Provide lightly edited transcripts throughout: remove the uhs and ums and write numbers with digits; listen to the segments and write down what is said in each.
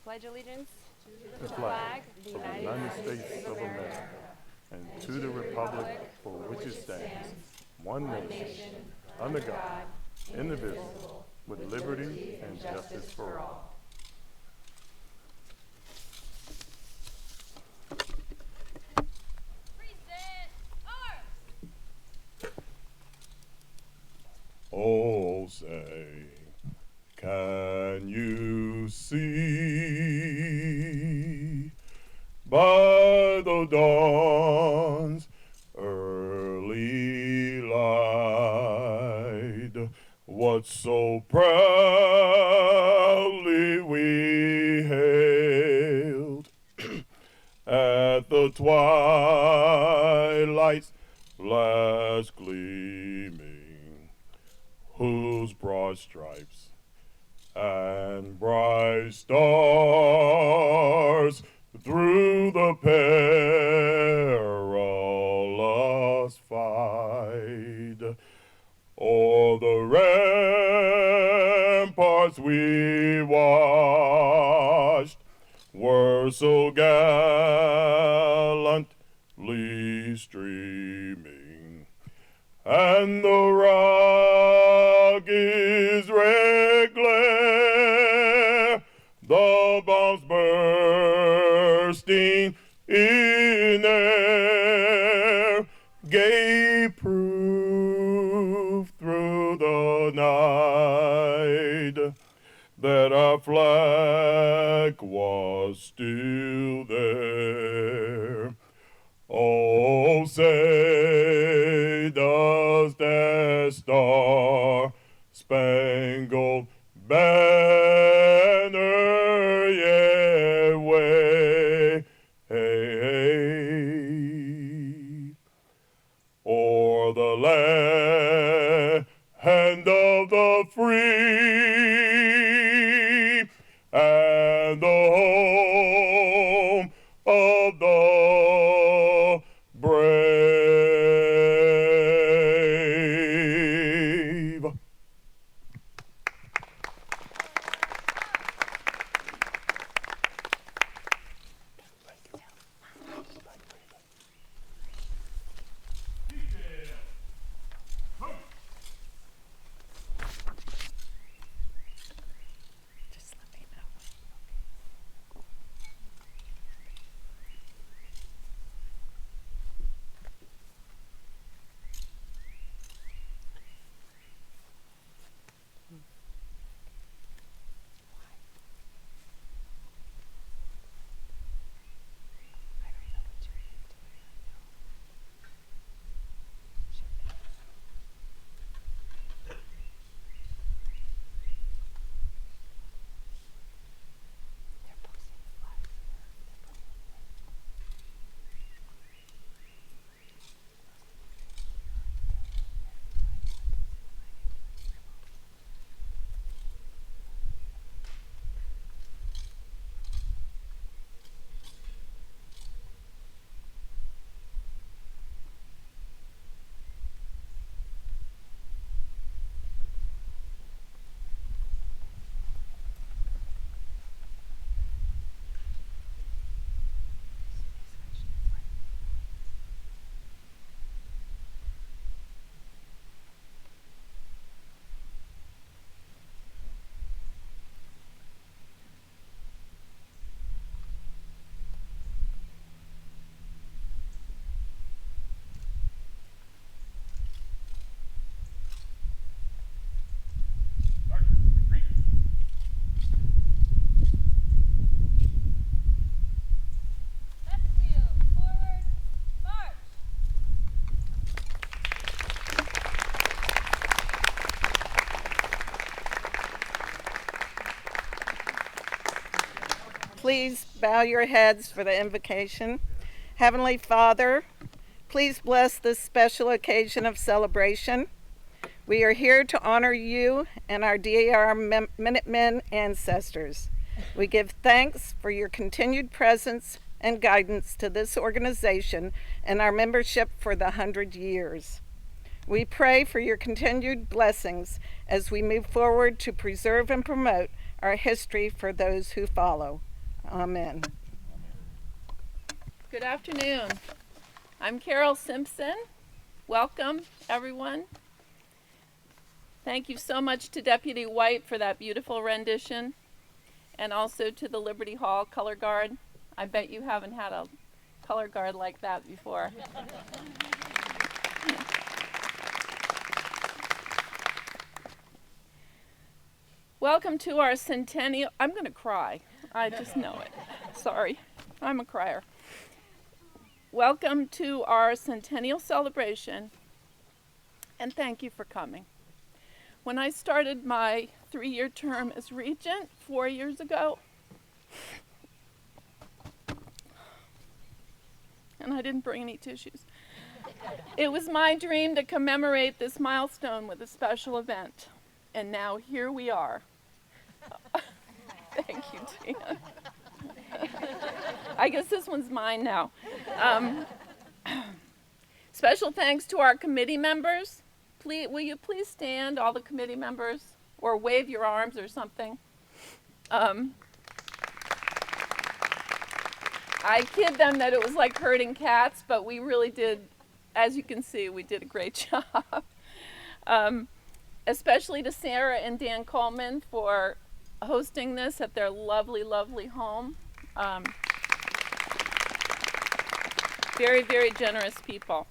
Pledge allegiance to the flag of the United States of America and to the republic for which it stands, one nation, under God, indivisible, with liberty and justice for all. Oh, say, can you see by the dawn's early light what so proudly we hailed at the twilight's last gleaming, whose broad stripes and bright stars through the perilous fight o'er the ramparts we watched were so gallantly streaming, and the rocket's red glare, the bombs bursting in air, gave proof through the night that our flag was still there. Oh, say does that star-spangled banner yet wave o'er the land of the free and the home of the brave. please bow your heads for the invocation. Heavenly Father, please bless this special occasion of celebration. We are here to honor you and our DAR Minutemen ancestors. We give thanks for your continued presence and guidance to this organization and our membership for the 100 years. We pray for your continued blessings as we move forward to preserve and promote our history for those who follow. Amen. Good afternoon. I'm Carol Simpson. Welcome, everyone. Thank you so much to Deputy White for that beautiful rendition, and also to the Liberty Hall color guard. I bet you haven't had a color guard like that before. Welcome to our centennial. I'm going to cry. I just know it. Sorry. I'm a crier. Welcome to our centennial celebration, and thank you for coming. When I started my 3-year term as regent 4 years ago, and I didn't bring any tissues, it was my dream to commemorate this milestone with a special event. And now here we are. Thank you, Tina. I guess this one's mine now. Special thanks to our committee members. Will you please stand, all the committee members, or wave your arms or something? I kid them that it was like herding cats, but we really did, as you can see, we did a great job. Especially to Sarah and Dan Coleman for hosting this at their lovely, lovely home. Very, very generous people.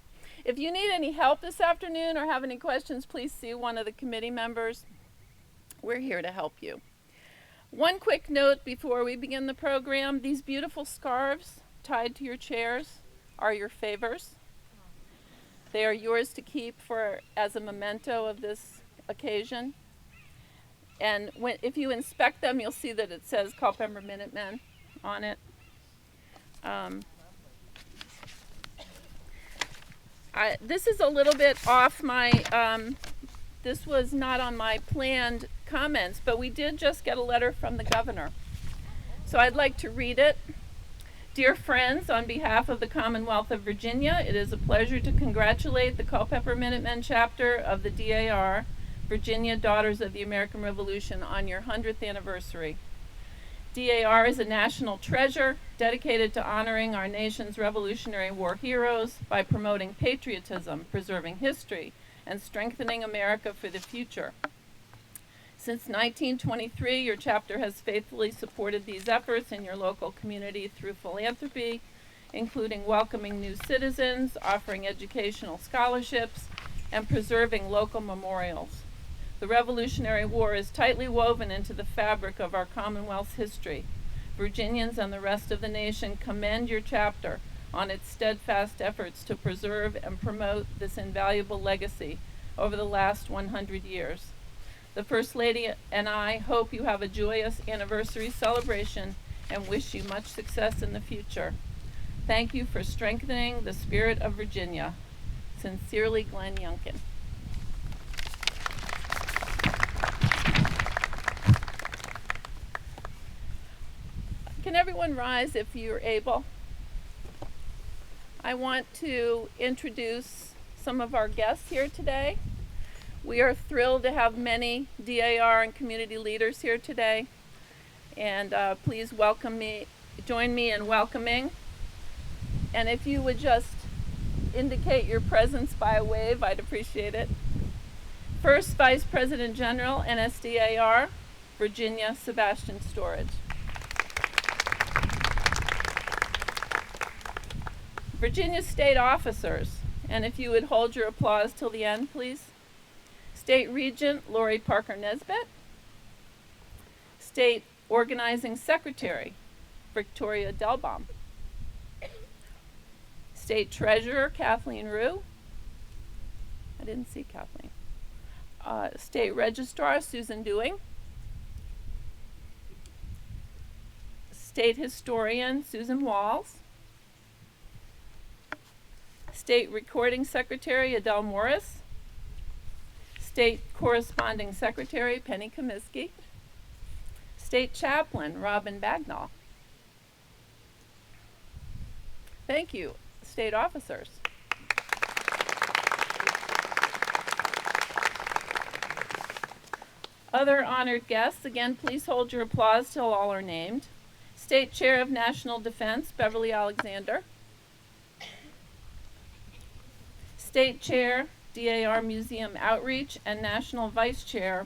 If you need any help this afternoon or have any questions, please see one of the committee members. We're here to help you. One quick note before we begin the program: these beautiful scarves tied to your chairs are your favors. They are yours to keep as a memento of this occasion. And if you inspect them, you'll see that it says Culpeper Minutemen on it. This is a little bit off my, this was not on my planned comments, but we did just get a letter from the governor. So I'd like to read it. Dear friends, on behalf of the Commonwealth of Virginia, it is a pleasure to congratulate the Culpeper Minutemen chapter of the DAR, Virginia Daughters of the American Revolution, on your 100th anniversary. DAR is a national treasure dedicated to honoring our nation's Revolutionary War heroes by promoting patriotism, preserving history, and strengthening America for the future. Since 1923, your chapter has faithfully supported these efforts in your local community through philanthropy, including welcoming new citizens, offering educational scholarships, and preserving local memorials. The Revolutionary War is tightly woven into the fabric of our Commonwealth's history. Virginians and the rest of the nation commend your chapter on its steadfast efforts to preserve and promote this invaluable legacy over the last 100 years. The First Lady and I hope you have a joyous anniversary celebration and wish you much success in the future. Thank you for strengthening the spirit of Virginia. Sincerely, Glenn Youngkin. Can everyone rise if you're able? I want to introduce some of our guests here today. We are thrilled to have many DAR and community leaders here today. And please join me in welcoming. And if you would just indicate your presence by a wave, I'd appreciate it. First Vice President General, NSDAR, Virginia Sebastian Storage. Virginia State Officers, and if you would hold your applause till the end, please. State Regent Lori Parker Nesbitt. State Organizing Secretary Victoria Delbaum. State Treasurer Kathleen Rue. I didn't see Kathleen. State Registrar Susan Dewing. State Historian Susan Walls, State Recording Secretary Adele Morris, State Corresponding Secretary Penny Comiskey, State Chaplain Robin Bagnall. Thank you, state officers. Other honored guests, again, please hold your applause till all are named. State Chair of National Defense, Beverly Alexander. State Chair, DAR Museum Outreach, and National Vice Chair,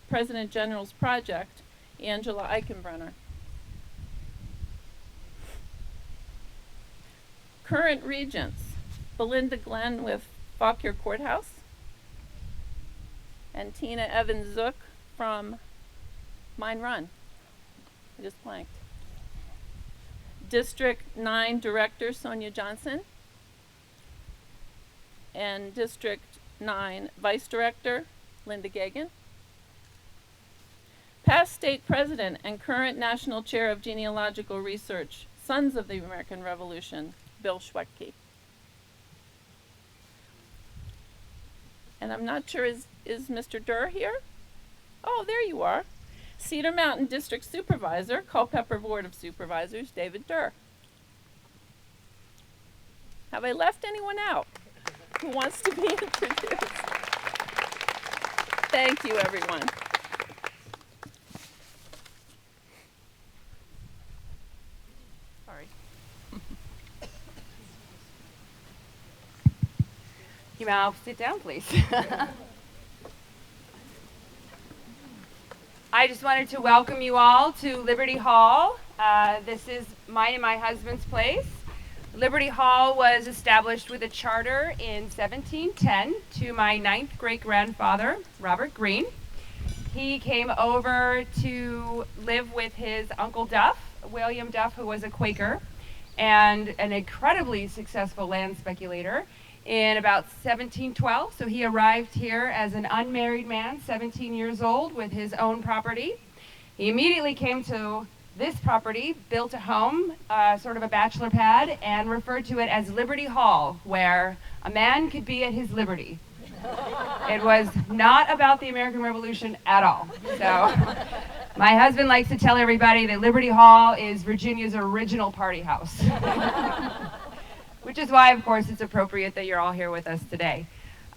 President General's Project, Angela Eichenbrenner. Current Regents, Belinda Glenn with Fauquier Courthouse, and Tina Evans-Zook from Mine Run. I just blanked. District 9 Director Sonia Johnson, and District 9 Vice Director Linda Gagan. Past State President and current National Chair of Genealogical Research, Sons of the American Revolution, Bill Schwecke. And I'm not sure, is Mr. Durr here? Oh, there you are. Cedar Mountain District Supervisor, Culpeper Board of Supervisors, David Durr. Have I left anyone out who wants to be introduced? Thank you, everyone. Sorry. You may all sit down, please. I just wanted to welcome you all to Liberty Hall. This is mine and my husband's place. Liberty Hall was established with a charter in 1710 to my 9th great-grandfather, Robert Greene. He came over to live with his Uncle Duff, William Duff, who was a Quaker and an incredibly successful land speculator, in about 1712. So he arrived here as an unmarried man, 17 years old, with his own property. He immediately came to this property, built a home, sort of a bachelor pad, and referred to it as Liberty Hall, where a man could be at his liberty. It was not about the American Revolution at all. So my husband likes to tell everybody that Liberty Hall is Virginia's original party house. Which is why, of course, it's appropriate that you're all here with us today.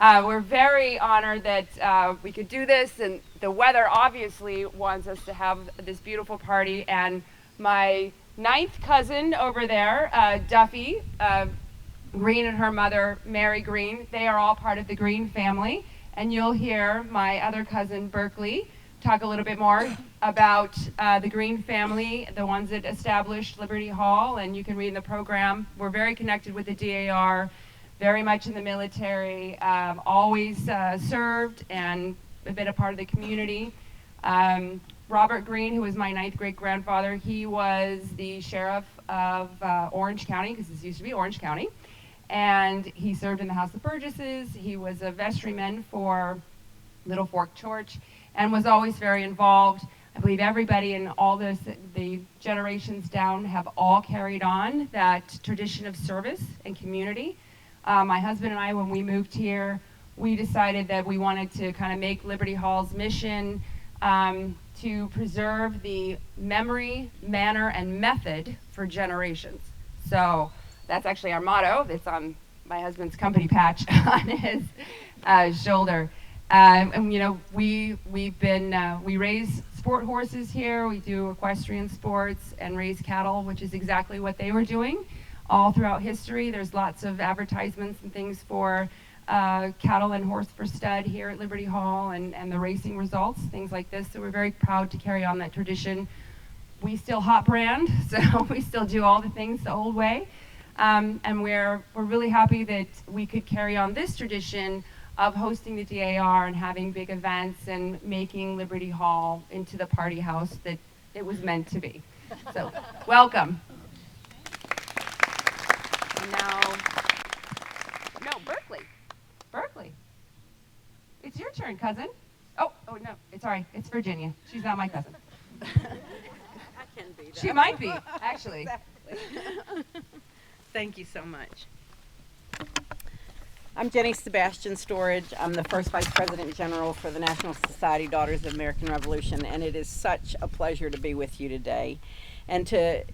We're very honored that we could do this, and the weather obviously wants us to have this beautiful party. And my 9th cousin over there, Duffy Greene, and her mother, Mary Greene, they are all part of the Greene family. And you'll hear my other cousin, Berkeley, talk a little bit more about the Greene family, the ones that established Liberty Hall, and you can read in the program. We're very connected with the DAR, very much in the military, always served and been a part of the community. Robert Greene, who was my 9th great-grandfather, he was the sheriff of Orange County, because this used to be Orange County, and he served in the House of Burgesses. He was a vestryman for Little Fork Church and was always very involved. I believe everybody in all the generations down have all carried on that tradition of service and community. My husband and I, when we moved here, we decided that we wanted to kind of make Liberty Hall's mission to preserve the memory, manner, and method for generations. So that's actually our motto. It's on my husband's company patch on his shoulder. And you know, we raise sport horses here. We do equestrian sports and raise cattle, which is exactly what they were doing all throughout history. There's lots of advertisements and things for cattle and horse for stud here at Liberty Hall, and the racing results, things like this. So we're very proud to carry on that tradition. We still hot brand, so we still do all the things the old way. And we're really happy that we could carry on this tradition of hosting the DAR and having big events and making Liberty Hall into the party house that it was meant to be. So, welcome. And now, no, Berkeley. It's your turn, cousin. Oh no, it's all right. It's Virginia. She's not my cousin. can be. She might be, actually. Thank you so much. I'm Jenny Sebastian Storage. I'm the first Vice President General for the National Society Daughters of the American Revolution, and it is such a pleasure to be with you today and to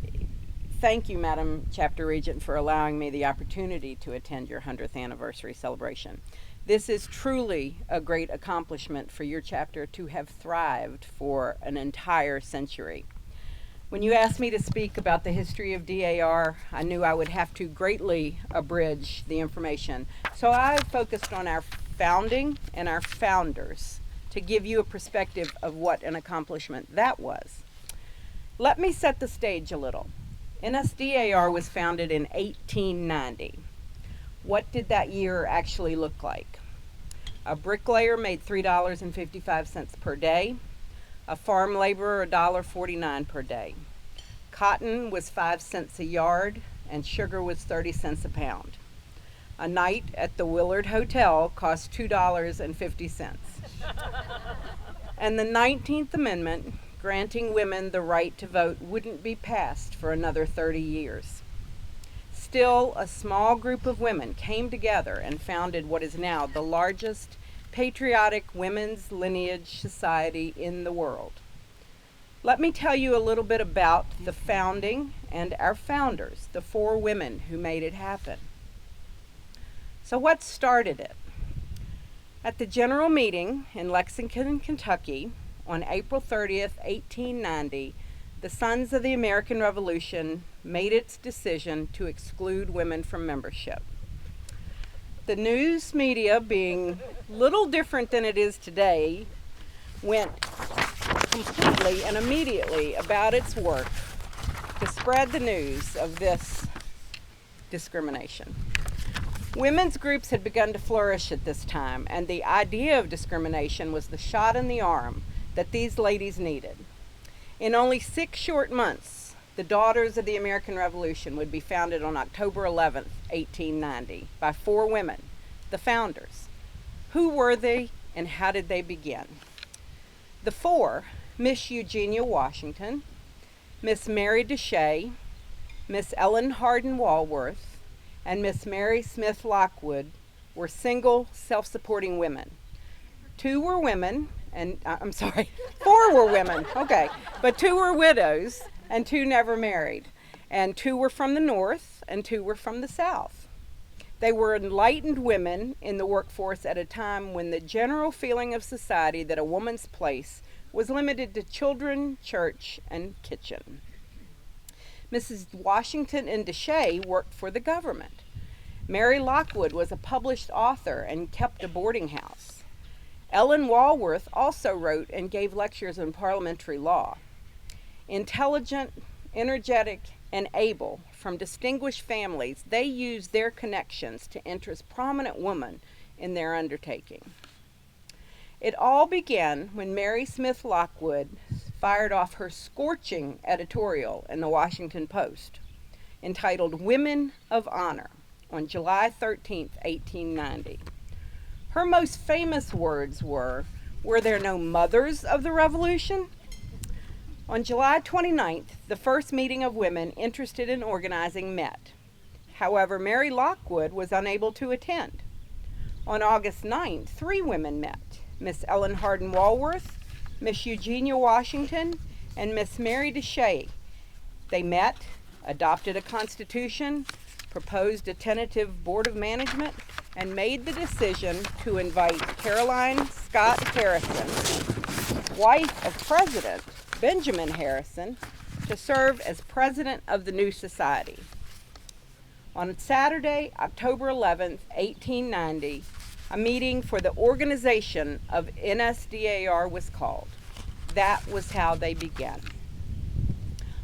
thank you, Madam Chapter Regent, for allowing me the opportunity to attend your 100th anniversary celebration. This is truly a great accomplishment for your chapter to have thrived for an entire century. When you asked me to speak about the history of DAR, I knew I would have to greatly abridge the information. So I focused on our founding and our founders to give you a perspective of what an accomplishment that was. Let me set the stage a little. NSDAR was founded in 1890. What did that year actually look like? A bricklayer made $3.55 per day. A farm laborer $1.49 per day. Cotton was 5 cents a yard, and sugar was 30 cents a pound. A night at the Willard Hotel cost $2.50. And the 19th Amendment, granting women the right to vote, wouldn't be passed for another 30 years. Still, a small group of women came together and founded what is now the largest patriotic women's lineage society in the world. Let me tell you a little bit about the founding and our founders, the 4 women who made it happen. So what started it? At the general meeting in Lexington, Kentucky, on April 30th, 1890, the Sons of the American Revolution made its decision to exclude women from membership. The news media, being little different than it is today, went completely and immediately about its work to spread the news of this discrimination. Women's groups had begun to flourish at this time, and the idea of discrimination was the shot in the arm that these ladies needed. In only 6 short months, the Daughters of the American Revolution would be founded on October 11th, 1890, by 4 women, the founders. Who were they and how did they begin? The 4, Miss Eugenia Washington, Miss Mary DeShay, Miss Ellen Hardin Walworth, and Miss Mary Smith Lockwood, were single, self-supporting women. 2 were women, and 4 were women, okay, but 2 were widows and 2 never married, and 2 were from the North and 2 were from the South. They were enlightened women in the workforce at a time when the general feeling of society that a woman's place was limited to children, church, and kitchen. Mrs. Washington and DeShay worked for the government. Mary Lockwood was a published author and kept a boarding house. Ellen Walworth also wrote and gave lectures on parliamentary law. Intelligent, energetic, and able, from distinguished families, they used their connections to interest prominent women in their undertaking. It all began when Mary Smith Lockwood fired off her scorching editorial in the Washington Post, entitled Women of Honor, on July 13, 1890. Her most famous words were there no mothers of the Revolution? On July 29th, the first meeting of women interested in organizing met. However, Mary Lockwood was unable to attend. On August 9th, 3 women met, Miss Ellen Hardin Walworth, Miss Eugenia Washington, and Miss Mary DeShay. They met, adopted a constitution, proposed a tentative board of management, and made the decision to invite Caroline Scott Harrison, wife of President Benjamin Harrison, to serve as president of the new society. On Saturday, October 11th, 1890, a meeting for the organization of NSDAR was called. That was how they began.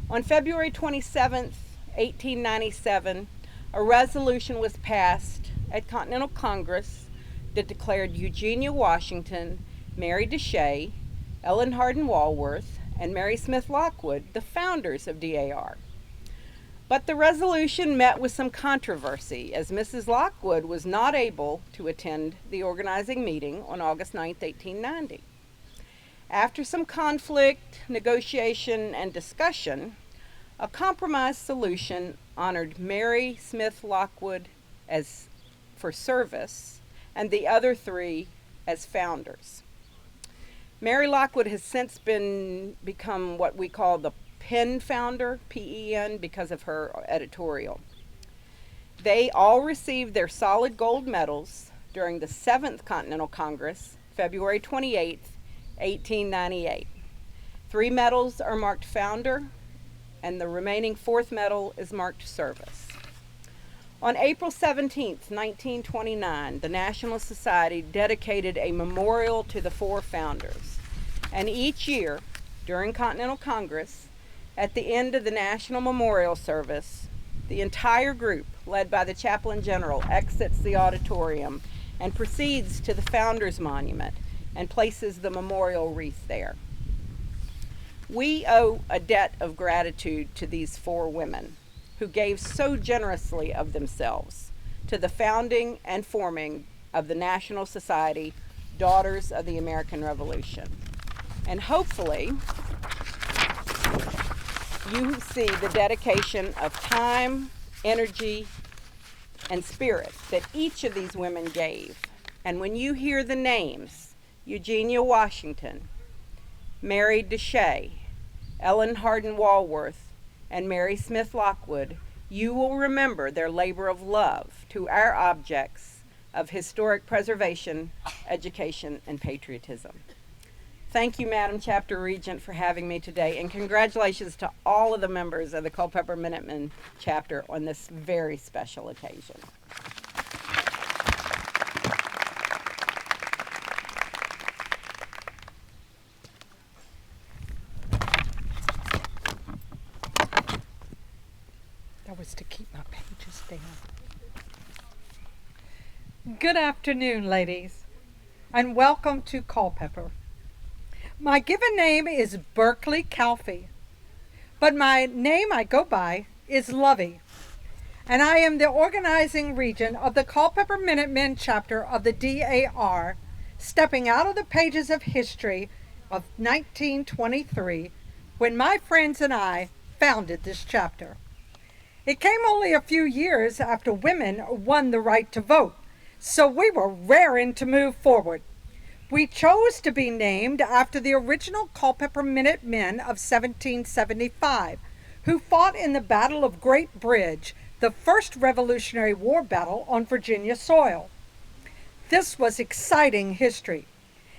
On February 27th, 1897, a resolution was passed at Continental Congress that declared Eugenia Washington, Mary DeShay, Ellen Hardin Walworth, and Mary Smith Lockwood the founders of DAR. But the resolution met with some controversy, as Mrs. Lockwood was not able to attend the organizing meeting on August 9, 1890. After some conflict, negotiation, and discussion, a compromise solution honored Mary Smith Lockwood as for service and the other three as founders. Mary Lockwood has since become what we call the PEN founder, P-E-N, because of her editorial. They all received their solid gold medals during the 7th Continental Congress, February 28, 1898. 3 medals are marked founder, and the remaining 4th medal is marked service. On April 17, 1929, the National Society dedicated a memorial to the 4 founders. And each year, during Continental Congress, at the end of the National Memorial Service, the entire group, led by the Chaplain General, exits the auditorium and proceeds to the Founders Monument and places the memorial wreath there. We owe a debt of gratitude to these 4 women who gave so generously of themselves to the founding and forming of the National Society, Daughters of the American Revolution. And hopefully, you see the dedication of time, energy, and spirit that each of these women gave. And when you hear the names, Eugenia Washington, Mary DeShay, Ellen Hardin Walworth, and Mary Smith Lockwood, you will remember their labor of love to our objects of historic preservation, education, and patriotism. Thank you, Madam Chapter Regent, for having me today, and congratulations to all of the members of the Culpeper Minutemen chapter on this very special occasion. That was to keep my pages down. Good afternoon, ladies, and welcome to Culpeper. My given name is Berkeley Calfee, but my name I go by is Lovey, and I am the organizing regent of the Culpeper Minutemen chapter of the DAR, stepping out of the pages of history of 1923 when my friends and I founded this chapter. It came only a few years after women won the right to vote, so we were raring to move forward. We chose to be named after the original Culpeper Minutemen of 1775, who fought in the Battle of Great Bridge, the first Revolutionary War battle on Virginia soil. This was exciting history.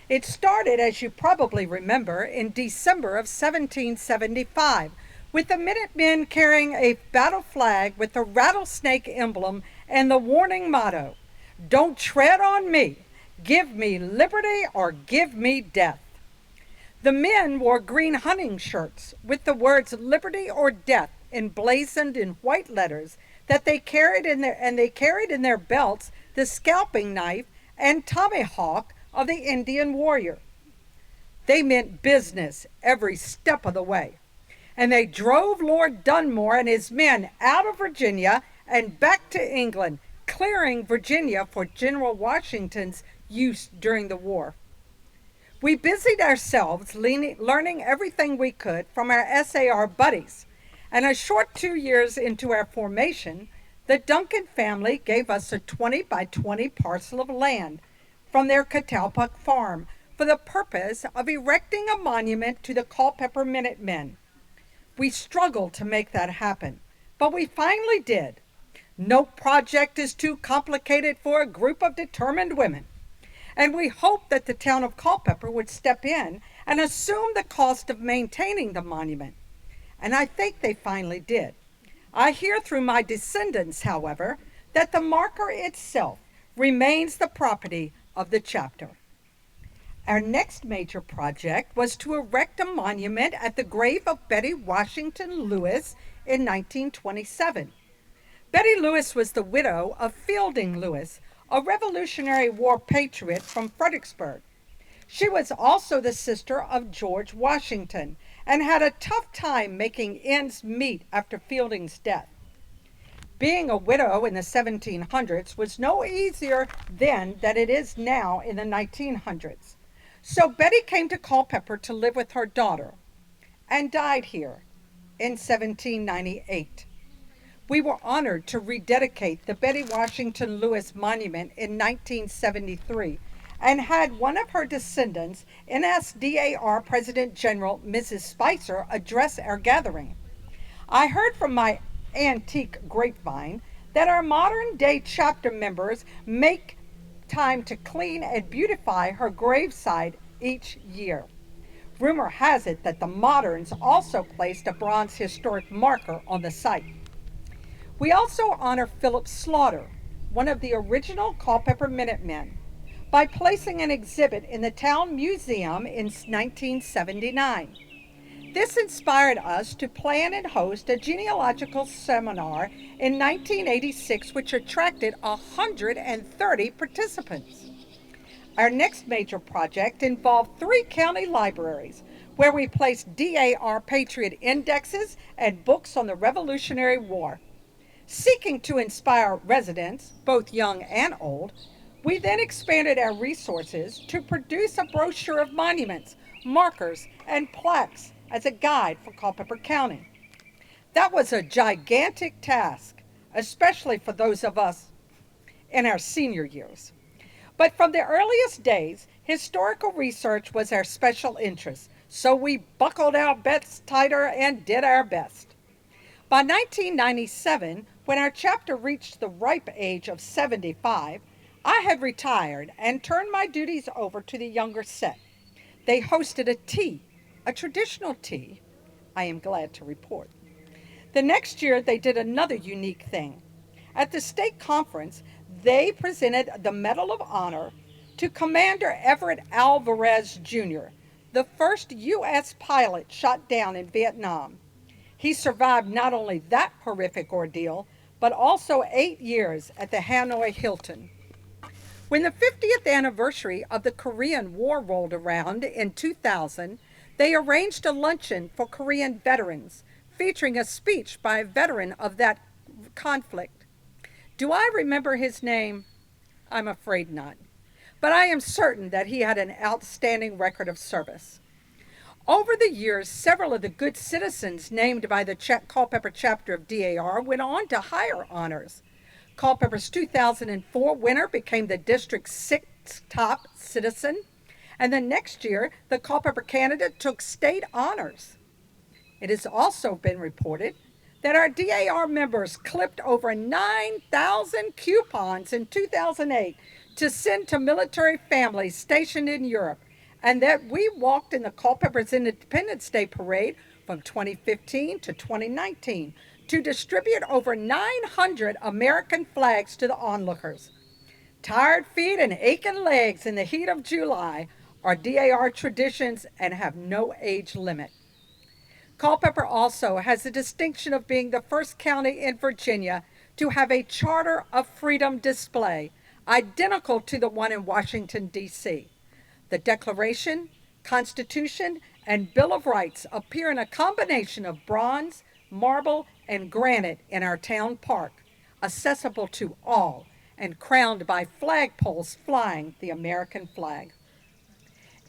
It started, as you probably remember, in December of 1775, with the Minutemen carrying a battle flag with the rattlesnake emblem and the warning motto, "Don't tread on me. Give me liberty or give me death." The men wore green hunting shirts with the words "Liberty or Death" emblazoned in white letters that they carried in their belts the scalping knife and tomahawk of the Indian warrior. They meant business every step of the way, and they drove Lord Dunmore and his men out of Virginia and back to England, clearing Virginia for General Washington's use during the war. We busied ourselves learning everything we could from our SAR buddies, and a short 2 years into our formation, the Duncan family gave us a 20 by 20 parcel of land from their Catalpa farm for the purpose of erecting a monument to the Culpeper Minutemen. We struggled to make that happen, but we finally did. No project is too complicated for a group of determined women, and we hoped that the town of Culpeper would step in and assume the cost of maintaining the monument, and I think they finally did. I hear through my descendants, however, that the marker itself remains the property of the chapter. Our next major project was to erect a monument at the grave of Betty Washington Lewis in 1927. Betty Lewis was the widow of Fielding Lewis, a Revolutionary War patriot from Fredericksburg. She was also the sister of George Washington and had a tough time making ends meet after Fielding's death. Being a widow in the 1700s was no easier then than it is now in the 1900s. So Betty came to Culpeper to live with her daughter and died here in 1798. We were honored to rededicate the Betty Washington Lewis Monument in 1973 and had one of her descendants, NSDAR President General Mrs. Spicer, address our gathering. I heard from my antique grapevine that our modern day chapter members make time to clean and beautify her graveside each year. Rumor has it that the moderns also placed a bronze historic marker on the site. We also honor Philip Slaughter, one of the original Culpeper Minutemen, by placing an exhibit in the town museum in 1979. This inspired us to plan and host a genealogical seminar in 1986, which attracted 130 participants. Our next major project involved 3 county libraries where we placed DAR Patriot indexes and books on the Revolutionary War. Seeking to inspire residents, both young and old, we then expanded our resources to produce a brochure of monuments, markers, and plaques as a guide for Culpeper County. That was a gigantic task, especially for those of us in our senior years. But from the earliest days, historical research was our special interest, so we buckled our belts tighter and did our best. By 1997, when our chapter reached the ripe age of 75, I had retired and turned my duties over to the younger set. They hosted a tea, a traditional tea, I am glad to report. The next year, they did another unique thing. At the state conference, they presented the Medal of Honor to Commander Everett Alvarez Jr., the first U.S. pilot shot down in Vietnam. He survived not only that horrific ordeal, but also 8 years at the Hanoi Hilton. When the 50th anniversary of the Korean War rolled around in 2000, they arranged a luncheon for Korean veterans, featuring a speech by a veteran of that conflict. Do I remember his name? I'm afraid not. But I am certain that he had an outstanding record of service. Over the years, several of the good citizens named by the Culpeper chapter of DAR went on to higher honors. Culpeper's 2004 winner became the district's 6th top citizen, and the next year, the Culpeper candidate took state honors. It has also been reported that our DAR members clipped over 9,000 coupons in 2008 to send to military families stationed in Europe, and that we walked in the Culpeper's Independence Day Parade from 2015 to 2019 to distribute over 900 American flags to the onlookers. Tired feet and aching legs in the heat of July are DAR traditions and have no age limit. Culpeper also has the distinction of being the first county in Virginia to have a Charter of Freedom display, identical to the one in Washington, D.C. The Declaration, Constitution, and Bill of Rights appear in a combination of bronze, marble, and granite in our town park, accessible to all and crowned by flagpoles flying the American flag.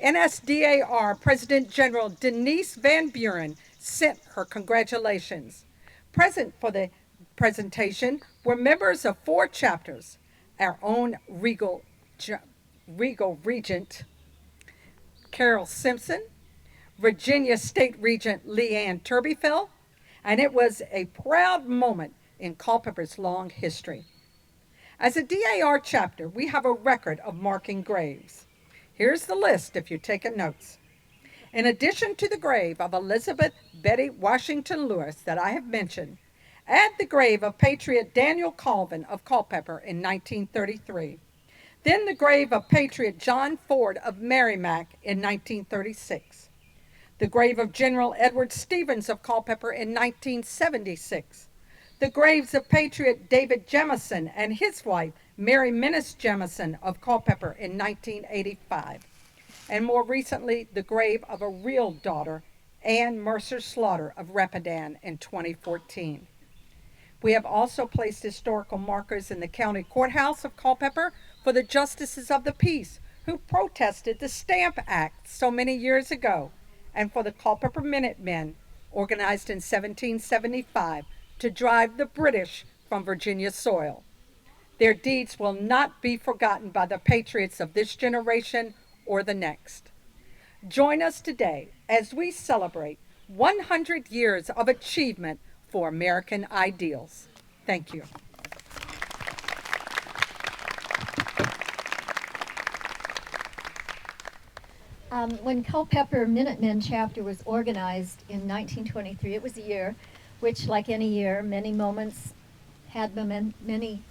NSDAR President General Denise Van Buren sent her congratulations. Present for the presentation were members of 4 chapters, our own Regal Regent Carol Simpson, Virginia State Regent Leanne Turbyfell, and it was a proud moment in Culpeper's long history. As a DAR chapter, we have a record of marking graves. Here's the list if you're taking notes. In addition to the grave of Elizabeth Betty Washington Lewis that I have mentioned, add the grave of Patriot Daniel Colvin of Culpeper in 1933. Then the grave of Patriot John Ford of Merrimack in 1936. The grave of General Edward Stevens of Culpeper in 1976. The graves of Patriot David Jemison and his wife, Mary Minnis Jemison of Culpeper in 1985. And more recently, the grave of a real daughter, Ann Mercer Slaughter of Rapidan in 2014. We have also placed historical markers in the county courthouse of Culpeper for the justices of the peace who protested the Stamp Act so many years ago, and for the Culpeper Minutemen, organized in 1775 to drive the British from Virginia soil. Their deeds will not be forgotten by the patriots of this generation or the next. Join us today as we celebrate 100 years of achievement for American ideals. Thank you. When Culpeper Minutemen chapter was organized in 1923, it was a year which, like any year, many moments had many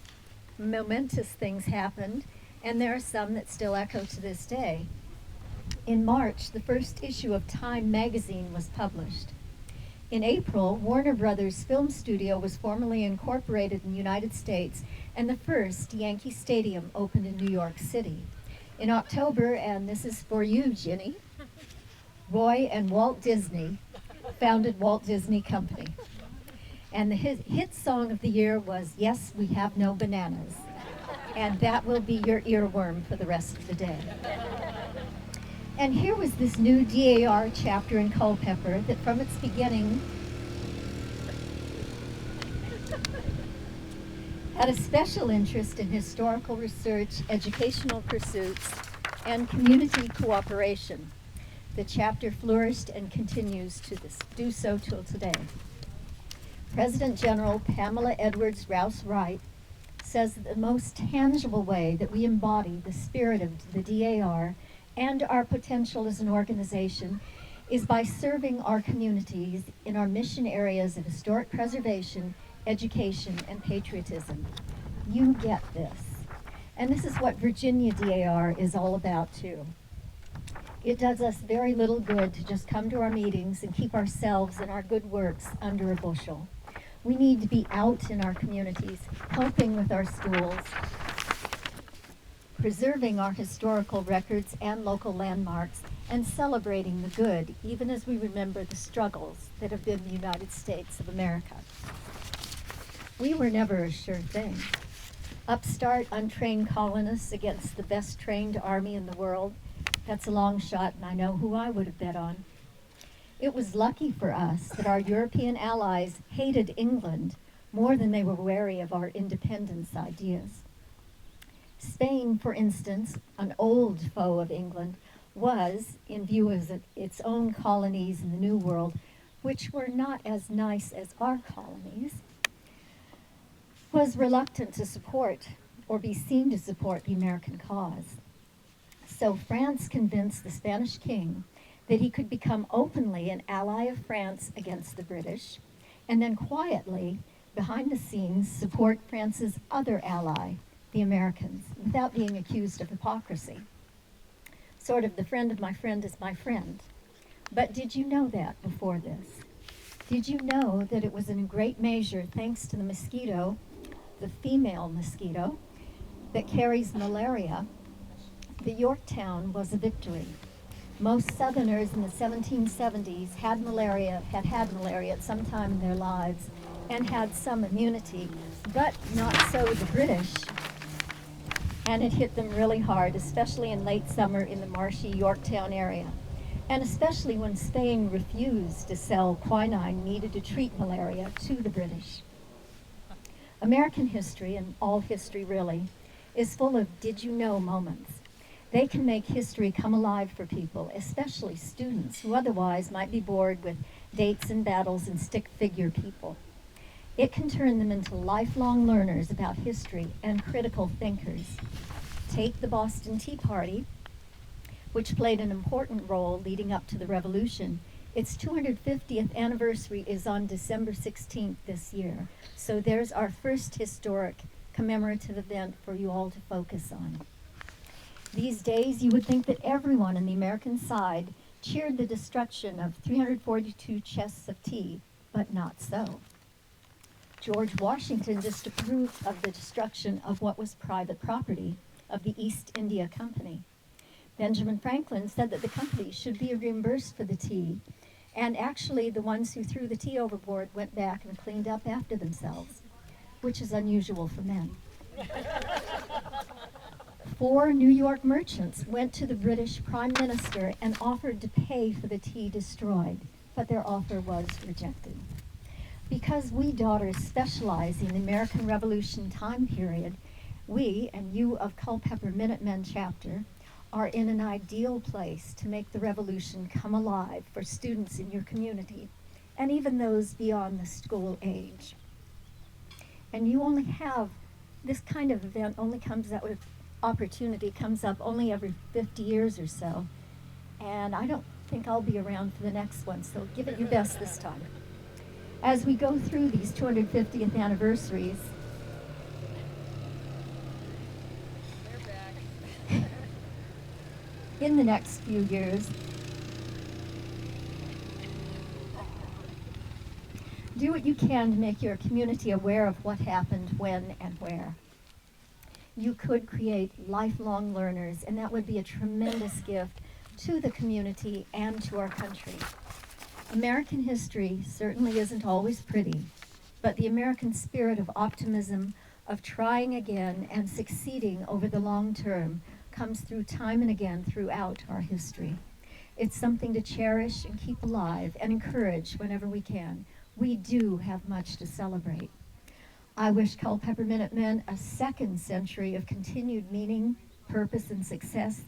momentous things happened, and there are some that still echo to this day. In March, the first issue of Time magazine was published. In April, Warner Brothers Film Studio was formally incorporated in the United States, and the first Yankee Stadium opened in New York City. In October, and this is for you, Ginny, Roy and Walt Disney founded Walt Disney Company. And the hit song of the year was Yes, We Have No Bananas. And that will be your earworm for the rest of the day. And here was this new DAR chapter in Culpeper that from its beginning had a special interest in historical research, educational pursuits, and community cooperation. The chapter flourished and continues to do so till today. President General Pamela Edwards Rouse Wright says that the most tangible way that we embody the spirit of the DAR and our potential as an organization is by serving our communities in our mission areas of historic preservation, education, and patriotism. You get this. And this is what Virginia DAR is all about too. It does us very little good to just come to our meetings and keep ourselves and our good works under a bushel. We need to be out in our communities, helping with our schools, preserving our historical records and local landmarks, and celebrating the good, even as we remember the struggles that have been the United States of America. We were never a sure thing. Upstart, untrained colonists against the best trained army in the world, that's a long shot, and I know who I would have bet on. It was lucky for us that our European allies hated England more than they were wary of our independence ideas. Spain, for instance, an old foe of England, was, in view of its own colonies in the New World, which were not as nice as our colonies, was reluctant to support or be seen to support the American cause. So France convinced the Spanish king that he could become openly an ally of France against the British, and then quietly, behind the scenes, support France's other ally, the Americans, without being accused of hypocrisy. Sort of the friend of my friend is my friend. But did you know that before this? Did you know that it was in great measure thanks to the mosquito, the female mosquito, that carries malaria, that Yorktown was a victory? Most Southerners in the 1770s had malaria at some time in their lives and had some immunity, but not so the British. And it hit them really hard, especially in late summer in the marshy Yorktown area, and especially when Spain refused to sell quinine needed to treat malaria to the British. American history, and all history really, is full of did you know moments. They can make history come alive for people, especially students who otherwise might be bored with dates and battles and stick figure people. It can turn them into lifelong learners about history and critical thinkers. Take the Boston Tea Party, which played an important role leading up to the Revolution. Its 250th anniversary is on December 16th this year. So there's our first historic commemorative event for you all to focus on. These days, you would think that everyone on the American side cheered the destruction of 342 chests of tea, but not so. George Washington disapproved of the destruction of what was private property of the East India Company. Benjamin Franklin said that the company should be reimbursed for the tea, and actually the ones who threw the tea overboard went back and cleaned up after themselves, which is unusual for men. 4 New York merchants went to the British Prime Minister and offered to pay for the tea destroyed, but their offer was rejected. Because we daughters specialize in the American Revolution time period, we and you of Culpeper Minutemen chapter are in an ideal place to make the revolution come alive for students in your community and even those beyond the school age. And you only have, this kind of event only comes up with opportunity comes up only every 50 years or so. And I don't think I'll be around for the next one, so give it your best this time. As we go through these 250th anniversaries, in the next few years, do what you can to make your community aware of what happened, when, and where. You could create lifelong learners, and that would be a tremendous gift to the community and to our country. American history certainly isn't always pretty, but the American spirit of optimism, of trying again and succeeding over the long term comes through time and again throughout our history. It's something to cherish and keep alive and encourage whenever we can. We do have much to celebrate. I wish Culpeper Minutemen a second century of continued meaning, purpose, and success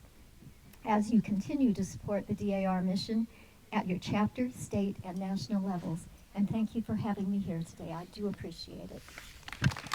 as you continue to support the DAR mission at your chapter, state, and national levels. And thank you for having me here today. I do appreciate it.